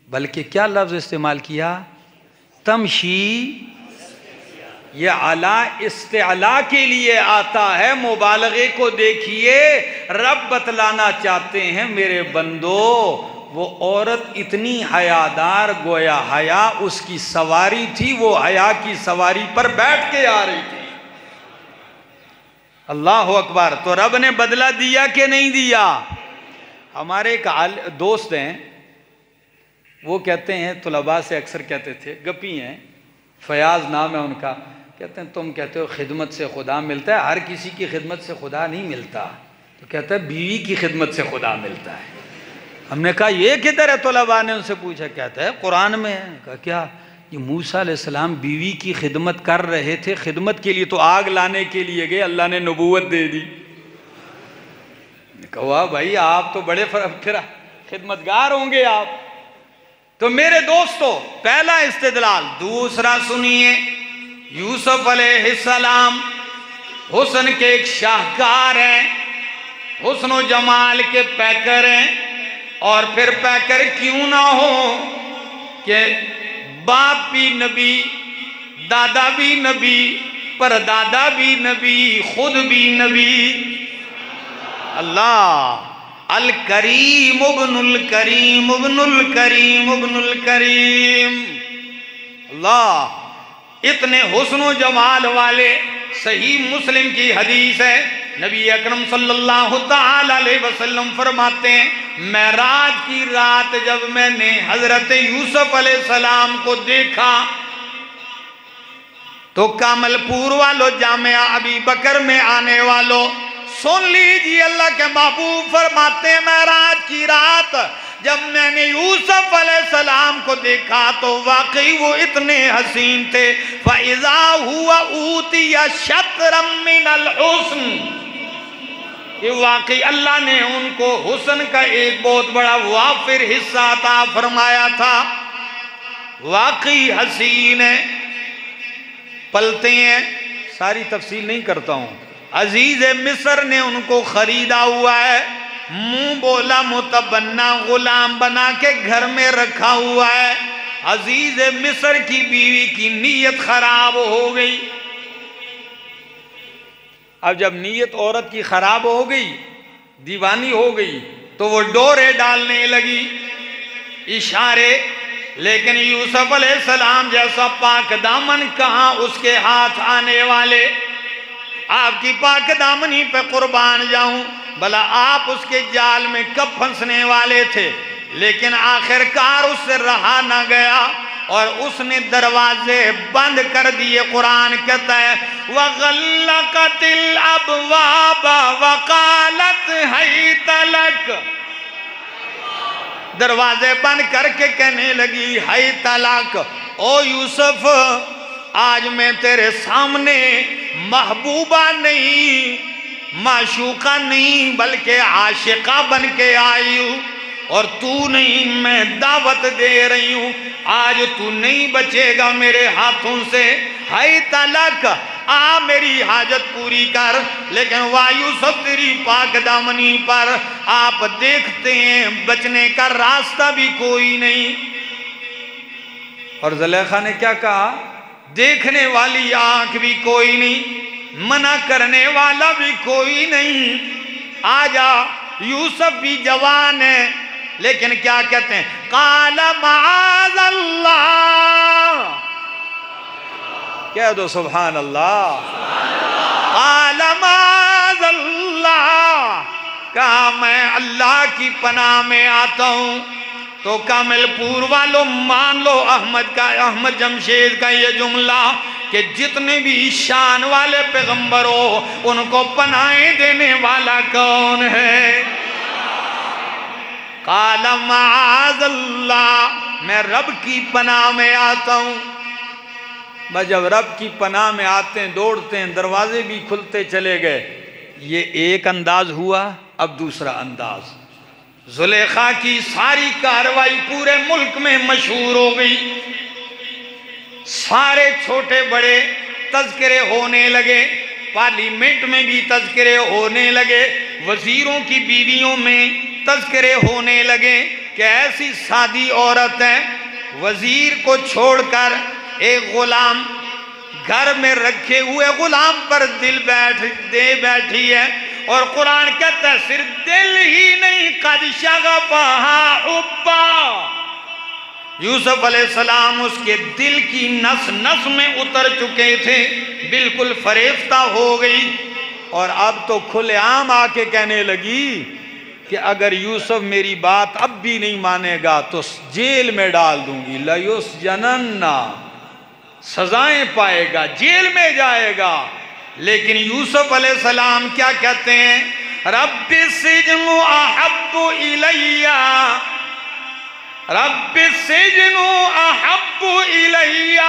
بلکہ کیا لفظ استعمال کیا؟ تمشی. یہ علا استعلا کے لیے آتا ہے، مبالغے کو دیکھیے. رب بتلانا چاہتے ہیں میرے بندو، وہ عورت اتنی حیادار، گویا حیا اس کی سواری تھی، وہ حیا کی سواری پر بیٹھ کے آ رہی تھی. اللہ اکبر. تو رب نے بدلہ دیا کہ نہیں دیا؟ ہمارے ایک دوست ہیں، وہ کہتے ہیں، طلباء سے اکثر کہتے تھے، گپی ہیں، فیاض نام ہے ان کا، کہتے ہیں تم کہتے ہو خدمت سے خدا ملتا ہے. ہر کسی کی خدمت سے خدا نہیں ملتا. تو کہتا ہے بیوی کی خدمت سے خدا ملتا ہے. ہم نے کہا یہ کدھر ہے؟ طلباء نے ان سے پوچھا. کہتا ہے قرآن میں ہے. کہا کیا؟ یہ موسیٰ علیہ السلام بیوی کی خدمت کر رہے تھے. خدمت کے لیے تو آگ لانے کے لیے گئے، اللہ نے نبوت دے دی. کہا بھائی آپ تو بڑے پھر خدمتگار ہوں گے آپ. تو میرے دوستو، پہلا استدلال. دوسرا سنیے، یوسف علیہ السلام حسن کے ایک شاہکار ہیں، حسن و جمال کے پیکر ہیں. اور پھر پیکر کیوں نہ ہو کہ باپ بھی نبی، دادا بھی نبی، پردادا بھی نبی، خود بھی نبی. اللہ الکریم ابن الکریم ابن الکریم ابن الکریم. اللہ اتنے حسن و جمال والے. صحیح مسلم کی حدیث ہے، نبی اکرم صلی اللہ تعالی علیہ وسلم فرماتے ہیں، معراج کی رات جب میں نے حضرت یوسف علیہ السلام کو دیکھا تو کامل پور والو، جامعہ ابی بکر میں آنے والو سن لیجیے، اللہ کے محبوب فرماتے ہیں معراج کی رات جب میں نے یوسف علیہ السلام کو دیکھا تو واقعی وہ اتنے حسین تھے. فَإِذَا هُوَ أُوتِيَ شَطْرًا مِّنَ الْحُسْنِ، کہ واقعی اللہ نے ان کو حسن کا ایک بہت بڑا وافر حصہ عطا فرمایا تھا. واقعی حسین ہے، پلتے ہیں. ساری تفصیل نہیں کرتا ہوں. عزیز مصر نے ان کو خریدا ہوا ہے، منہ بولا متبنہ غلام بنا کے گھر میں رکھا ہوا ہے. عزیز مصر کی بیوی کی نیت خراب ہو گئی. اب جب نیت عورت کی خراب ہو گئی، دیوانی ہو گئی، تو وہ ڈورے ڈالنے لگی، اشارے. لیکن یوسف علیہ السلام جیسا پاک دامن کہاں اس کے ہاتھ آنے والے. آپ کی پاک دامنی پہ قربان جاؤں، بھلا آپ اس کے جال میں کب پھنسنے والے تھے. لیکن آخر کار اس سے رہا نہ گیا اور اس نے دروازے بند کر دیے. قرآن کہتا ہے وَغَلَّقَتِ الْأَبْوَابَ وَقَالَتْ هَيْتَ لَكَ، دروازے بند کر کے کہنے لگی ہیت لک، او یوسف آج میں تیرے سامنے محبوبہ نہیں، معشوقہ نہیں، بلکہ عاشقہ بن کے آئی ہوں، اور تو نہیں، میں دعوت دے رہی ہوں، آج تو نہیں بچے گا میرے ہاتھوں سے. ہیت لک، آ میری حاجت پوری کر. لیکن واہ یوسف تیری پاک دامنی پر آپ دیکھتے ہیں بچنے کا راستہ بھی کوئی نہیں. اور زلیخا نے کیا کہا؟ دیکھنے والی آنکھ بھی کوئی نہیں، منع کرنے والا بھی کوئی نہیں. آجا، یوسف بھی جوان ہے، لیکن کیا کہتے ہیں؟ قال معاذ اللہ، کہہ دو سبحان اللہ. قال معاذ اللہ، کہا میں اللہ کی پناہ میں آتا ہوں. تو کامل پور والوں مان لو احمد جمشید کا یہ جملہ کہ جتنے بھی شان والے پیغمبر ہو ان کو پناہیں دینے والا کون ہے؟ قال معاذ اللہ، میں رب کی پناہ میں آتا ہوں. بس جب رب کی پناہ میں آتے ہیں دوڑتے ہیں، دروازے بھی کھلتے چلے گئے. یہ ایک انداز ہوا. اب دوسرا انداز، زلیخا کی ساری کاروائی پورے ملک میں مشہور ہو گئی. سارے چھوٹے بڑے تذکرے ہونے لگے، پارلیمنٹ میں بھی تذکرے ہونے لگے، وزیروں کی بیویوں میں تذکرے ہونے لگے کہ ایسی سادی عورت ہے، وزیر کو چھوڑ کر ایک غلام، گھر میں رکھے ہوئے غلام پر دل بیٹھی ہے. اور قرآن کہتا ہے صرف دل ہی نہیں، قد شغفہا حبا، یوسف علیہ السلام اس کے دل کی نس نس میں اتر چکے تھے، بالکل فریفتہ ہو گئی. اور اب تو کھلے عام آ کے کہنے لگی کہ اگر یوسف میری بات اب بھی نہیں مانے گا تو جیل میں ڈال دوں گی. لَيُسْجَنَنَّ، سزائیں پائے گا، جیل میں جائے گا. لیکن یوسف علیہ السلام کیا کہتے ہیں؟ رب السجن احب الیہ، رب السجن احب الیہ،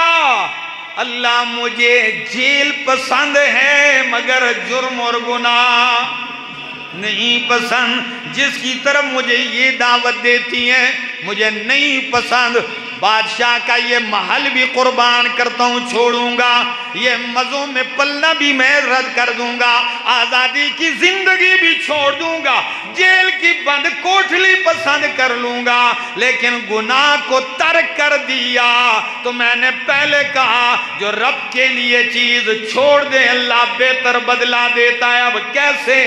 اللہ مجھے جیل پسند ہے مگر جرم اور گناہ نہیں پسند. جس کی طرف مجھے یہ دعوت دیتی ہیں مجھے نہیں پسند. بادشاہ کا یہ محل بھی قربان کرتا ہوں، چھوڑوں گا. یہ مزوں میں پلنا بھی میں رد کر دوں گا. آزادی کی زندگی بھی چھوڑ دوں گا. جیل کی بند کوٹھلی پسند کر لوں گا. لیکن گناہ کو ترک کر دیا. تو میں نے پہلے کہا جو رب کے لیے چیز چھوڑ دے اللہ بہتر بدلہ دیتا ہے. اب کیسے؟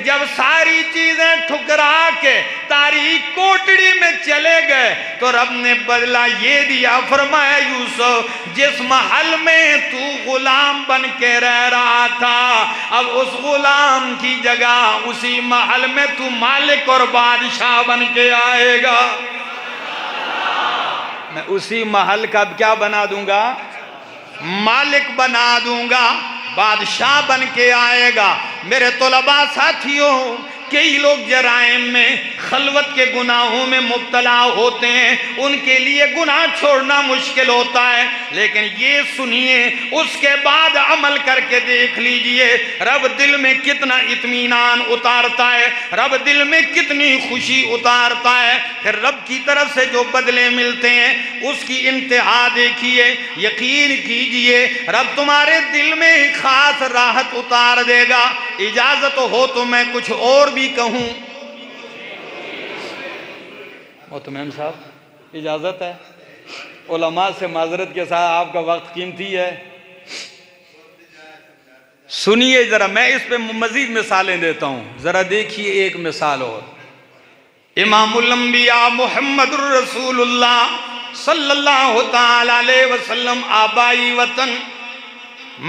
جب ساری چیزیں ٹھکرا کے تاریخ کوٹڑی میں چلے گئے تو رب نے بدلہ یہ دیا. فرمایا یوسف جس محل میں تو غلام بن کے رہ رہا تھا اب اس غلام کی جگہ اسی محل میں تو مالک اور بادشاہ بن کے آئے گا. میں اسی محل کا کیا بنا دوں گا؟ مالک بنا دوں گا، بادشاہ بن کے آئے گا. میرے طلباء ساتھیوں، کئی لوگ جرائم میں خلوت کے گناہوں میں مبتلا ہوتے ہیں، ان کے لیے گناہ چھوڑنا مشکل ہوتا ہے. لیکن یہ سنیے اس کے بعد عمل کر کے دیکھ لیجئے رب دل میں کتنا اطمینان اتارتا ہے، رب دل میں کتنی خوشی اتارتا ہے. پھر رب کی طرف سے جو بدلے ملتے ہیں اس کی انتہا دیکھیے. یقین کیجئے رب تمہارے دل میں خاص راحت اتار دے گا. اجازت ہو تو میں کچھ اور بھی کہوں. محترم صاحب اجازت ہے؟ علماء سے معذرت کے ساتھ، آپ کا وقت قیمتی ہے. سنیے ذرا، میں اس پہ مزید مثالیں دیتا ہوں، ذرا دیکھیے ایک مثال اور۔ امام الانبیاء محمد الرسول اللہ صلی اللہ تعالی علیہ وسلم آبائی وطن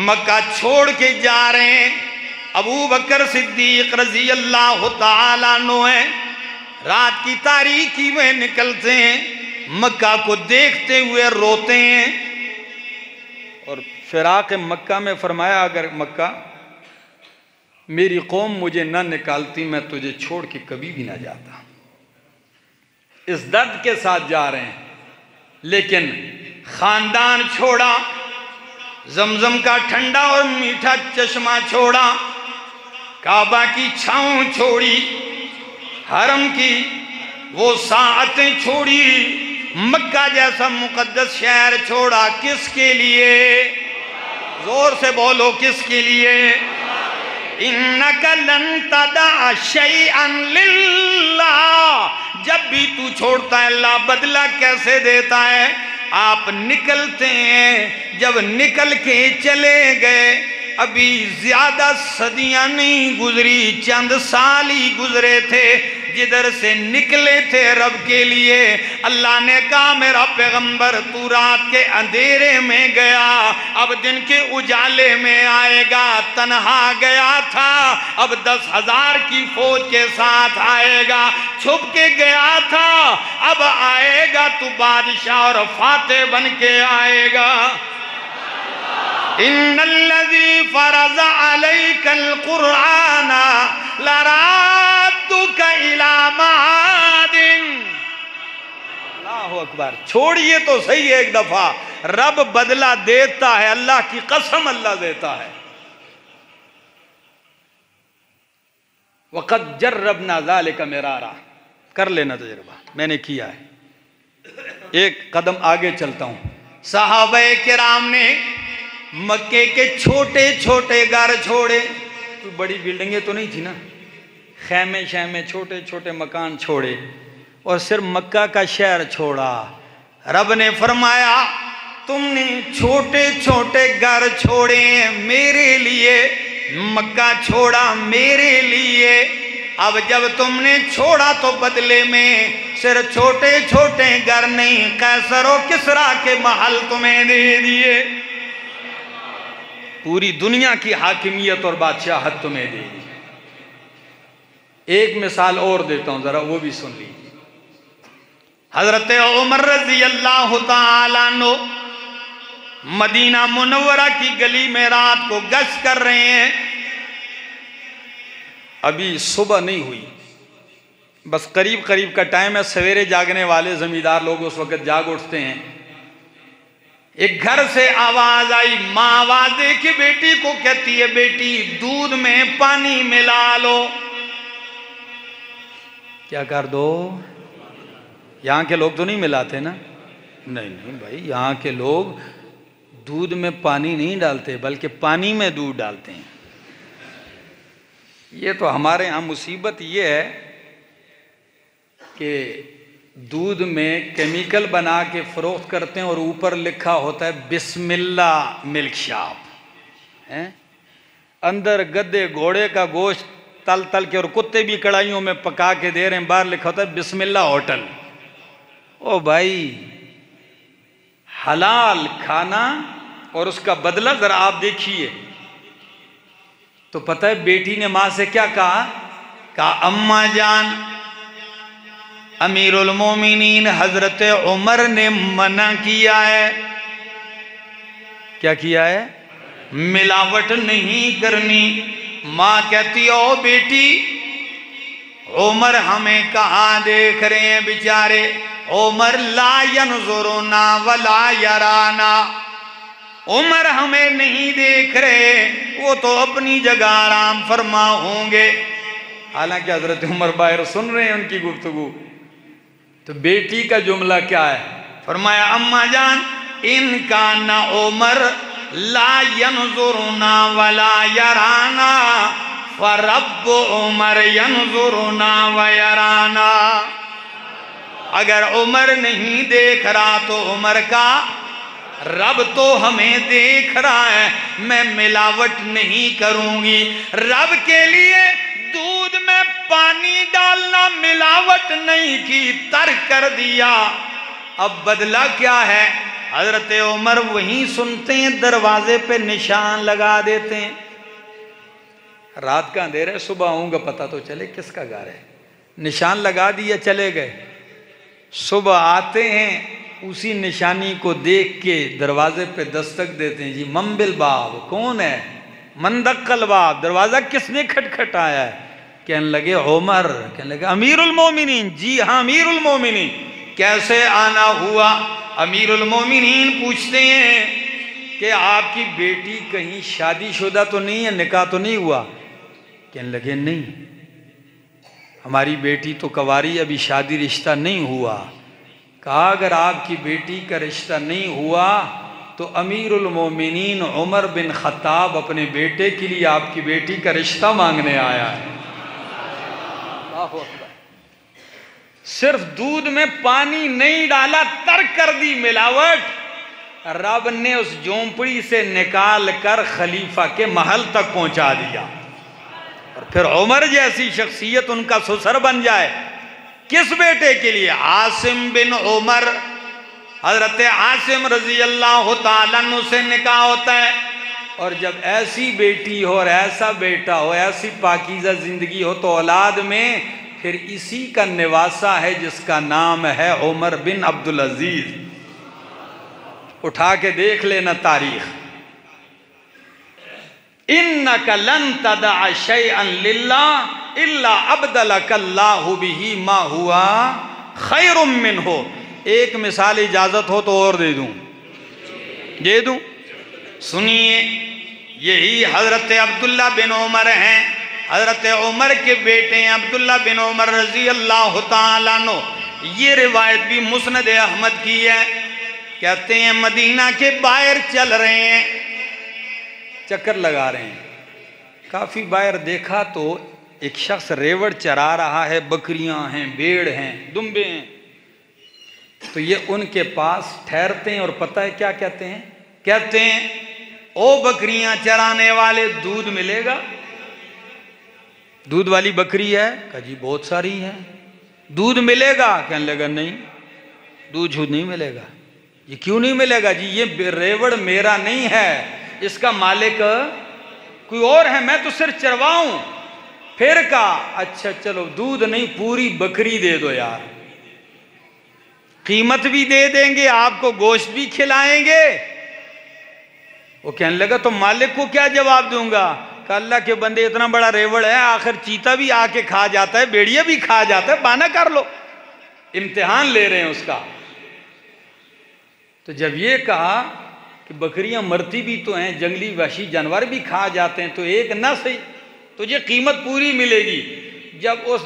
مکہ چھوڑ کے جا رہے ہیں۔ ابو بکر صدیق رضی اللہ تعالیٰ عنہ ہیں، رات کی تاریکی میں نکلتے ہیں، مکہ کو دیکھتے ہوئے روتے ہیں، اور فراق مکہ میں فرمایا اگر مکہ میری قوم مجھے نہ نکالتی میں تجھے چھوڑ کے کبھی بھی نہ جاتا۔ اس درد کے ساتھ جا رہے ہیں، لیکن خاندان چھوڑا، زمزم کا ٹھنڈا اور میٹھا چشمہ چھوڑا، کعبہ کی چھاؤں چھوڑی، حرم کی وہ ساعتیں چھوڑی، مکہ جیسا مقدس شہر چھوڑا، کس کے لیے؟ زور سے بولو، کس کے لیے؟ اِنَّكَ لَن تَدَعَ شَيْئًا لِلَّهِ، جب بھی تو چھوڑتا ہے اللہ بدلہ کیسے دیتا ہے؟ آپ نکلتے ہیں، جب نکل کے چلے گئے، ابھی زیادہ صدیاں نہیں گزری، چند سال ہی گزرے تھے، جدھر سے نکلے تھے رب کے لیے، اللہ نے کہا میرا پیغمبر تو رات کے اندھیرے میں گیا، اب دن کے اجالے میں آئے گا، تنہا گیا تھا، اب 10,000 کی فوج کے ساتھ آئے گا، چھپ کے گیا تھا، اب آئے گا تو بادشاہ اور فاتح بن کے آئے گا۔ ان الذی فرض علیک القرآن لرادک الی معاد۔ اللہ اکبر، چھوڑیے تو صحیح ایک دفعہ، رب بدلہ دیتا ہے، اللہ کی قسم اللہ دیتا ہے۔ وقد جربنا ذلک مرارا، کر لینا تجربہ، میں نے کیا ہے۔ ایک قدم آگے چلتا ہوں، صحابہ کرام نے مکے کے چھوٹے چھوٹے گھر چھوڑے، کوئی بڑی بلڈنگیں تو نہیں تھی نا، خیمے شیمے چھوٹے چھوٹے مکان چھوڑے، اور صرف مکہ کا شہر چھوڑا۔ رب نے فرمایا تم نے چھوٹے چھوٹے گھر چھوڑے میرے لیے، مکہ چھوڑا میرے لیے، اب جب تم نے چھوڑا تو بدلے میں صرف چھوٹے چھوٹے گھر نہیں، قیصر و کسریٰ کے محل تمہیں دے دیے، پوری دنیا کی حاکمیت اور بادشاہت تمہیں دے دی۔ ایک مثال اور دیتا ہوں، ذرا وہ بھی سن لیجیے۔ حضرت عمر رضی اللہ تعالیٰ عنہ مدینہ منورہ کی گلی میں رات کو گشت کر رہے ہیں، ابھی صبح نہیں ہوئی، بس قریب قریب کا ٹائم ہے، سویرے جاگنے والے زمیندار لوگ اس وقت جاگ اٹھتے ہیں۔ ایک گھر سے آواز آئی، ماں آواز دے کے بیٹی کو کہتی ہے بیٹی دودھ میں پانی ملا لو۔ کیا کر دو؟ یہاں کے لوگ تو نہیں ملاتے نا؟ نہیں بھائی، یہاں کے لوگ دودھ میں پانی نہیں ڈالتے بلکہ پانی میں دودھ ڈالتے ہیں۔ یہ تو ہمارے ہاں مصیبت یہ ہے کہ دودھ میں کیمیکل بنا کے فروخت کرتے ہیں اور اوپر لکھا ہوتا ہے بسم اللہ ملک شاپ، اندر گدے گھوڑے کا گوشت تل تل کے اور کتے بھی کڑھائیوں میں پکا کے دے رہے ہیں، باہر لکھا ہوتا ہے بسم اللہ ہوٹل۔ او بھائی، حلال کھانا اور اس کا بدلہ ذرا آپ دیکھیے تو پتہ ہے بیٹی نے ماں سے کیا کہا اماں جان، امیر المومنین حضرت عمر نے منع کیا ہے، کیا کیا ہے؟ ملاوٹ نہیں کرنی۔ ماں کہتی او بیٹی عمر ہمیں کہاں دیکھ رہے ہیں بیچارے، عمر لا ینظرنا ولا یرانا، عمر ہمیں نہیں دیکھ رہے، وہ تو اپنی جگہ آرام فرما ہوں گے۔ حالانکہ حضرت عمر باہر سن رہے ہیں ان کی گفتگو، تو بیٹی کا جملہ کیا ہے؟ فرمایا اماں جان ان کان عمر لا ینظرنا ولا یرانا فرب عمر ینظرنا ویرانا، اگر عمر نہیں دیکھ رہا تو عمر کا رب تو ہمیں دیکھ رہا ہے، میں ملاوٹ نہیں کروں گی۔ رب کے لیے دودھ میں پانی ڈالنا ملاوٹ نہیں کی، ترک کر دیا۔ اب بدلہ کیا ہے؟ حضرت عمر وہیں سنتے ہیں، دروازے پہ نشان لگا دیتے ہیں۔ رات کا اندھیرا ہے، صبح آؤں گا پتہ تو چلے کس کا گھر ہے۔ نشان لگا دیا، چلے گئے۔ صبح آتے ہیں، اسی نشانی کو دیکھ کے دروازے پہ دستک دیتے ہیں، جی من بالباب، کون ہے؟ من دق الباب، دروازہ کس نے کھٹکھٹایا ہے؟ کہنے لگے عمر۔ کہنے لگے امیر المومنین؟ جی ہاں امیر المومنین۔ کیسے آنا ہوا؟ امیر المومنین پوچھتے ہیں کہ آپ کی بیٹی کہیں شادی شدہ تو نہیں ہے، نکاح تو نہیں ہوا؟ کہنے لگے نہیں، ہماری بیٹی تو کنواری، ابھی شادی رشتہ نہیں ہوا۔ کہا اگر آپ کی بیٹی کا رشتہ نہیں ہوا تو امیر المومنین عمر بن خطاب اپنے بیٹے کے لیے آپ کی بیٹی کا رشتہ مانگنے آیا ہے۔ اللہ اکبر۔ صرف دودھ میں پانی نہیں ڈالا، ترک کر دی ملاوٹ۔ رب نے اس جھونپڑی سے نکال کر خلیفہ کے محل تک پہنچا دیا، اور پھر عمر جیسی شخصیت ان کا سسر بن جائے۔ کس بیٹے کے لیے؟ عاصم بن عمر۔ حضرت عاصم رضی اللہ تعالیٰ عنہ سے نکاح ہوتا ہے، اور جب ایسی بیٹی ہو اور ایسا بیٹا ہو، ایسی پاکیزہ زندگی ہو، تو اولاد میں پھر اسی کا نواسہ ہے جس کا نام ہے عمر بن عبدالعزیز۔ اٹھا کے دیکھ لینا تاریخ۔ اِنَّكَ لَن تَدَعَ شَيْئًا لِلَّهِ إِلَّا أَبْدَلَكَ اللَّهُ بِهِ مَا هُوَ خَيْرٌ مِّنْهُ۔ ایک مثال اجازت ہو تو اور دے دوں؟ دے دوں؟ سنیے، یہی حضرت عبداللہ بن عمر ہیں، حضرت عمر کے بیٹے ہیں عبداللہ بن عمر رضی اللہ تعالیٰ عنہ۔ یہ روایت بھی مسند احمد کی ہے۔ کہتے ہیں مدینہ کے باہر چل رہے ہیں، چکر لگا رہے ہیں، کافی باہر دیکھا تو ایک شخص ریوڑ چرا رہا ہے، بکریاں ہیں، بھیڑ ہیں، دمبے ہیں۔ تو یہ ان کے پاس ٹھہرتے ہیں، اور پتہ ہے کیا کہتے ہیں؟ کہتے ہیں او بکریاں چرانے والے، دودھ ملے گا؟ دودھ والی بکری ہے؟ کہا جی بہت ساری ہیں۔ دودھ ملے گا؟ کہنے لگا نہیں، دودھ نہیں ملے گا۔ یہ کیوں نہیں ملے گا؟ جی یہ ریوڑ میرا نہیں ہے، اس کا مالک کوئی اور ہے، میں تو صرف چرواؤں۔ پھر کہا اچھا چلو دودھ نہیں، پوری بکری دے دو یار، قیمت بھی دے دیں گے، آپ کو گوشت بھی کھلائیں گے۔ وہ کہنے لگا تو مالک کو کیا جواب دوں گا؟ کہ اللہ کے بندے اتنا بڑا ریوڑ ہے، آخر چیتا بھی آ کے کھا جاتا ہے، بیڑیا بھی کھا جاتا ہے، بہانہ کر لو۔ امتحان لے رہے ہیں اس کا۔ تو جب یہ کہا کہ بکریاں مرتی بھی تو ہیں، جنگلی وحشی جانور بھی کھا جاتے ہیں، تو ایک نہ صحیح، تجھے قیمت پوری ملے گی۔ جب اس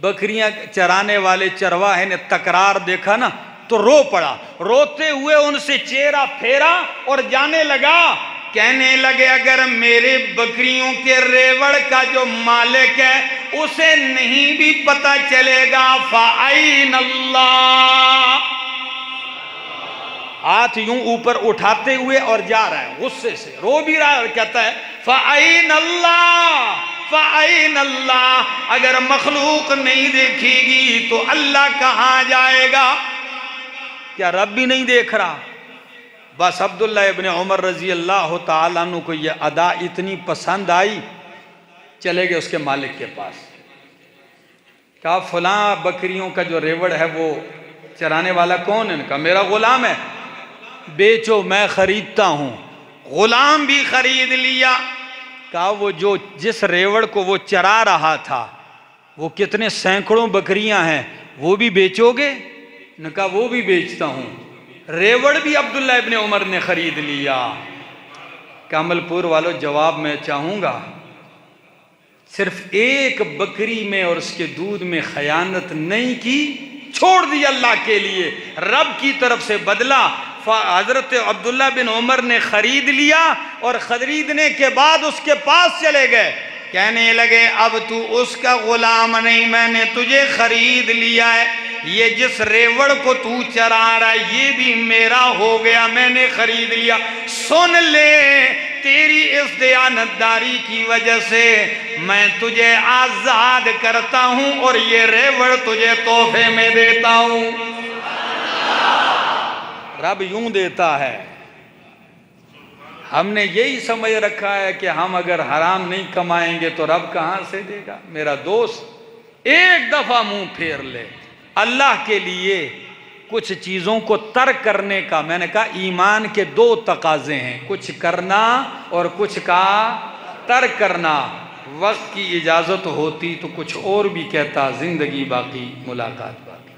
بکریاں چرانے والے چرواہے نے تکرار دیکھا نا تو رو پڑا، روتے ہوئے ان سے چہرہ پھیرا اور جانے لگا، کہنے لگے اگر میرے بکریوں کے ریوڑ کا جو مالک ہے اسے نہیں بھی پتہ چلے گا، فَأَيْنَ اللَّهُ۔ ہاتھ یوں اوپر اٹھاتے ہوئے اور جا رہا ہے، غصے سے رو بھی رہا ہے، اور کہتا ہے فَأَيْنَ اللَّهُ فَأَيْنَ اللَّهُ، اگر مخلوق نہیں دیکھے گی تو اللہ کہاں جائے گا؟ کیا رب بھی نہیں دیکھ رہا؟ بس عبداللہ ابن عمر رضی اللہ تعالیٰ عنہ کو یہ ادا اتنی پسند آئی، چلے گئے اس کے مالک کے پاس۔ کہا فلاں بکریوں کا جو ریوڑ ہے وہ چرانے والا کون ہے؟ کہا میرا غلام ہے۔ بیچو میں خریدتا ہوں۔ غلام بھی خرید لیا۔ کہا وہ جو جس ریوڑ کو وہ چرا رہا تھا وہ کتنے سینکڑوں بکریاں ہیں، وہ بھی بیچو گے؟ نے کہا وہ بھی بیچتا ہوں۔ ریوڑ بھی عبداللہ ابن عمر نے خرید لیا۔ کامل پور والوں جواب میں چاہوں گا، صرف ایک بکری میں اور اس کے دودھ میں خیانت نہیں کی، چھوڑ دی اللہ کے لیے، رب کی طرف سے بدلہ۔ حضرت عبداللہ بن عمر نے خرید لیا، اور خریدنے کے بعد اس کے پاس چلے گئے، کہنے لگے اب تو اس کا غلام نہیں، میں نے تجھے خرید لیا ہے، یہ جس ریوڑ کو تو چرا رہا ہے یہ بھی میرا ہو گیا، میں نے خرید لیا۔ سن لے، تیری اس دیانتداری کی وجہ سے میں تجھے آزاد کرتا ہوں اور یہ ریوڑ تجھے تحفے میں دیتا ہوں۔ رب یوں دیتا ہے۔ ہم نے یہی سمجھ رکھا ہے کہ ہم اگر حرام نہیں کمائیں گے تو رب کہاں سے دے گا۔ میرا دوست ایک دفعہ منہ پھیر لے۔ اللہ کے لیے کچھ چیزوں کو ترک کرنے کا، میں نے کہا ایمان کے دو تقاضے ہیں، کچھ کرنا اور کچھ کا ترک کرنا۔ وقت کی اجازت ہوتی تو کچھ اور بھی کہتا، زندگی باقی، ملاقات باقی۔